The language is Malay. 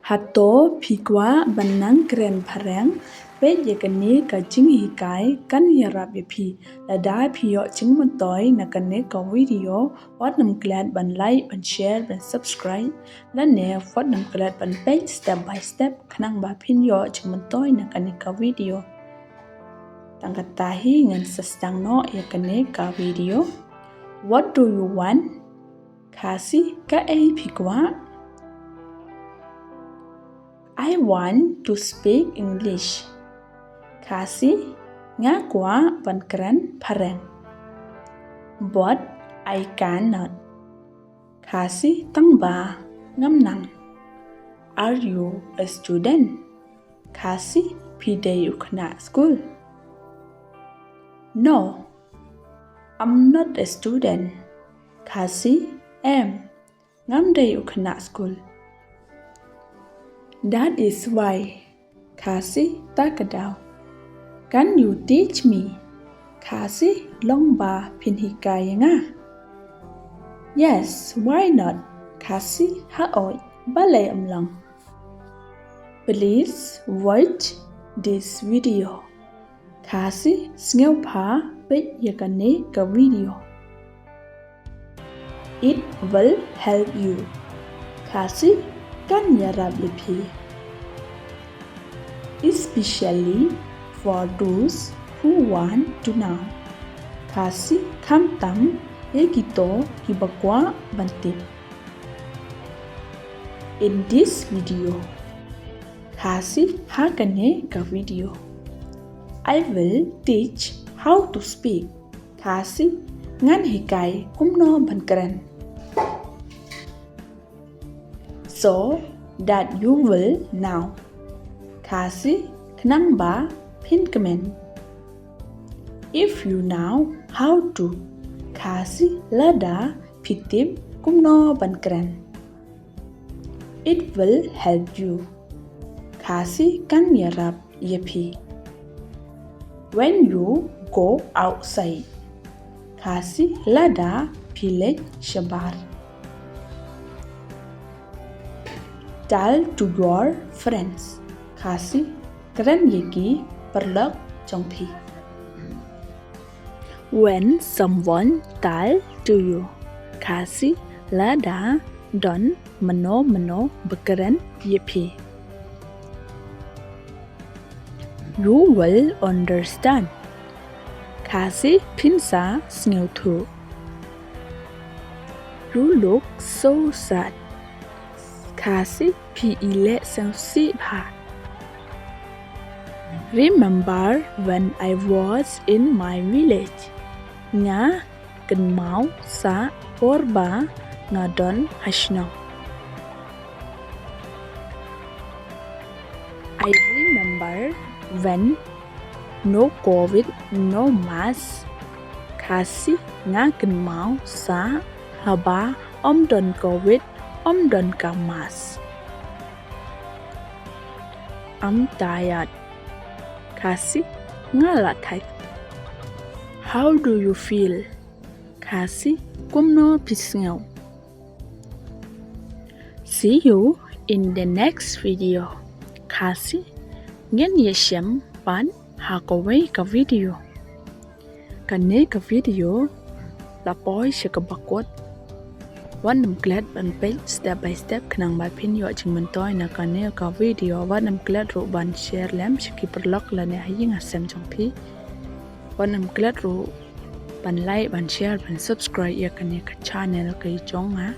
Hato pigwa banang keren pareng pe yekani ka jing hikai kan yarap yapi lada piyo jing mantoy na kane ka video wat nam glad ban like ban share ban subscribe la ne wat nam glad ban page step by step kanang ba pin yo jing mantoy na kane ka video tangkatahi ngan sastang no yakane ka video. What do you want? Kasi ka ay pigwa. I want to speak English. Kasi nga kwa ban keren pareng. But I cannot. Kasi tang ba ngam nang. Are you a student? Kasi pide ukna school. No, I'm not a student. Kasi am ngam day ukna school. That is why. Kasi takadaw. Can you teach me? Kasi long ba pinhikay nga. Yes, why not? Kasi haoy balay amlang. Please watch this video. Kasi sngaw pa pit yakane ka video. It will help you. Kasi kan yarap lipi. Especially for those who want to know. Kasi kamtam yagito hibakwa bantip. In this video, kasi hakane ka video. I will teach how to speak. Kasi ngan hikay kumno bankeren. So that you will know. Kasi kanang ba pinkamen. If you know how to. Kasi lada pitip kumno bankeren. It will help you. Kasi kan yarap yapi. When you go outside. Kasi lada pilet shabar. Tell to your friends. Kasi keren yaki perlak jongpi. When someone tell to you. Kasi lada don mano bekeren yapi. You will understand. Kasi pinsa sngaw tu. You look so sad. Kasi piile si bha. Remember when I was in my village. Nga kenmau sa orba ngadon hasno. I remember when no COVID, no mask. Kasi nga kenmau sa haba don COVID. Don ka mas. I'm tired. Kasi ngalatay. How do you feel? Kasi kumno pisngaw. See you in the next video. Kasi ngan yeshem pan hakaway ka video. Kane ka video lapoy siya kabakot. Wan nam glad ban page step by step kanang ba pin yo jing mantoy na kane ka video wan nam glad ro ban share lam shiki perlok la ne hayi nga sem jong pi wan nam glad ro ban like ban share ban subscribe ya kane ka channel kai jong ha.